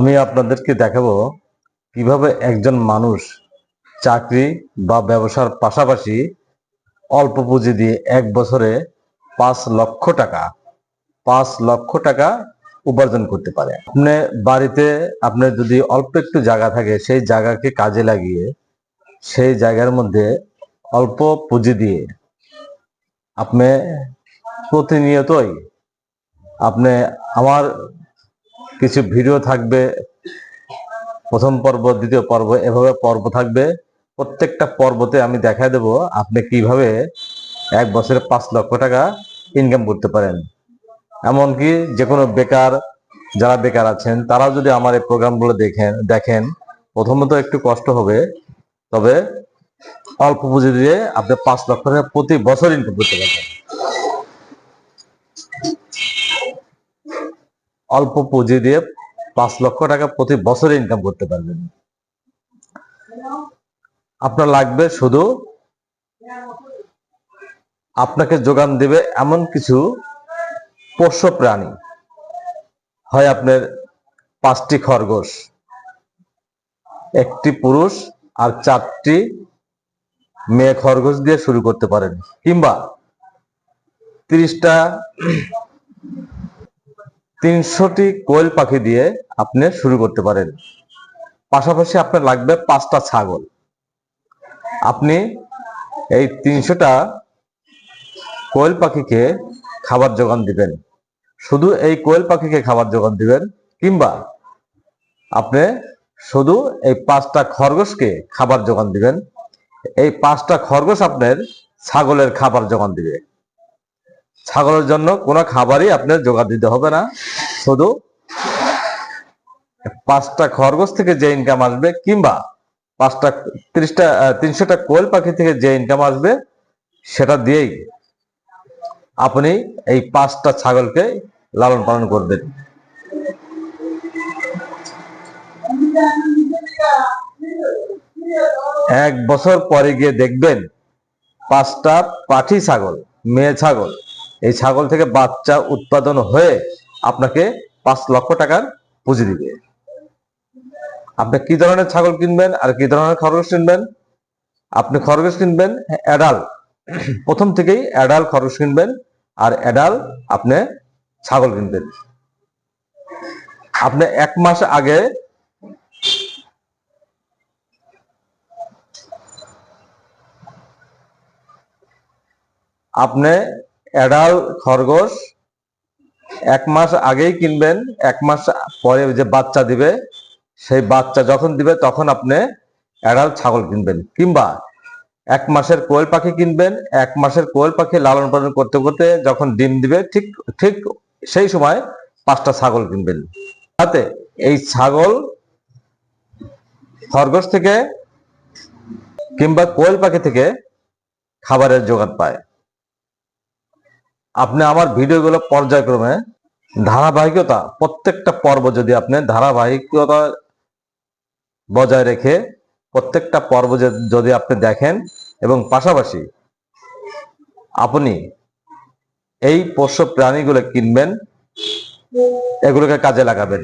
আমি আপনাদেরকে দেখাবো কিভাবে একজন মানুষ চাকরি বা ব্যবসার পাশাপাশি অল্প পুঁজি দিয়ে 1 বছরে 5 লক্ষ টাকা উপার্জন করতে পারে। আপনি বাড়িতে আপনার যদি অল্প একটু জায়গা থাকে, সেই জায়গাকে কাজে লাগিয়ে সেই জায়গার মধ্যে অল্প পুঁজি দিয়ে আপনি প্রতিনিয়তই আপনি আমার কিছু ভিডিও থাকবে, প্রথম পর্ব, দ্বিতীয় পর্ব, এভাবে পর্ব থাকবে। প্রত্যেকটা পর্বতে আমি দেখাই দেব আপনি কিভাবে 1 বছরে 5 লক্ষ টাকা ইনকাম করতে পারেন। এমনকি যে কোনো যারা বেকার আছেন তারাও যদি আমার এই প্রোগ্রামগুলো দেখেন প্রথমত একটু কষ্ট হবে, তবে অল্প পুঁজি দিয়ে আপনি 5 লক্ষ টাকা প্রতি বছর ইনকাম করতে পারবেন। অল্প পুঁজি দিয়ে 5 লক্ষ টাকা প্রতি বছর ইনকাম করতে পারবেন। আপনার লাগবে শুধু আপনাকে যোগান দেবে এমন কিছু পোষ্য প্রাণী, হয় আপনার 5টি খরগোশ, 1টি পুরুষ আর 4টি মেয়ে খরগোশ দিয়ে শুরু করতে পারেন, কিংবা 300টি কোয়েল পাখি দিয়ে আপনি শুরু করতে পারেন। পাশাপাশি আপনার লাগবে 5টা ছাগল। আপনি এই 300টা কোয়েল পাখিকে খাবার যোগান দিবেন, শুধু এই কোয়েল পাখিকে খাবার যোগান দিবেন, কিংবা আপনি শুধু এই 5টা খরগোশকে খাবার যোগান দিবেন। এই 5টা খরগোশ আপনার ছাগলের খাবার যোগান দিবে। ছাগলের জন্য কোনো খাবারই আপনার যোগান দিতে হবে না, শুধু 5টা খরগোশ থেকে যে ইনকাম আসবে, কিংবা 300টা কোয়েল পাখি থেকে যে ইনকাম আসবে, সেটা দিয়েই আপনি এই 5টা ছাগলকে লালন পালন করবেন। এক বছর পরে গিয়ে দেখবেন 5টা পাঠি ছাগল, মেয়ে ছাগল, এই ছাগল থেকে বাচ্চা উৎপাদন হয়ে আপনাকে 5 লক্ষ টাকার পুঁজি দিবে। আপনি কি ধরনের ছাগল কিনবেন আর কি ধরনের খরগোশ কিনবেন? আপনি খরগোশ কিনবেন অ্যাডাল, প্রথম থেকেই অ্যাডাল খরগোশ কিনবেন, আর অ্যাডাল আপনি ছাগল কিনবেন। আপনি 1 মাস আগে আপনি অ্যাডাল খরগোশ 1 মাস আগেই কিনবেন। 1 মাস পরে যে বাচ্চা দিবে, সেই বাচ্চা যখন দিবে তখন আপনি অ্যাডাল ছাগল কিনবেন, কিংবা 1 মাসের কোয়েল পাখি কিনবেন। 1 মাসের কোয়েল পাখি লালন পালন করতে করতে যখন ডিম দিবে, ঠিক সেই সময় 5টা ছাগল কিনবেন, যাতে এই ছাগল খরগোশ থেকে কিংবা কোয়েল পাখি থেকে খাবারের যোগান পায়। আপনি আমার ভিডিওগুলো পর্যায়ক্রমে ধারাবাহিকতা, প্রত্যেকটা পর্ব যদি আপনি ধারাবাহিকতা বজায় রেখে প্রত্যেকটা পর্ব যদি আপনি দেখেন, এবং পাশাপাশি আপনি এই পোষ্য প্রাণীগুলো কিনবেন, এগুলোকে কাজে লাগাবেন।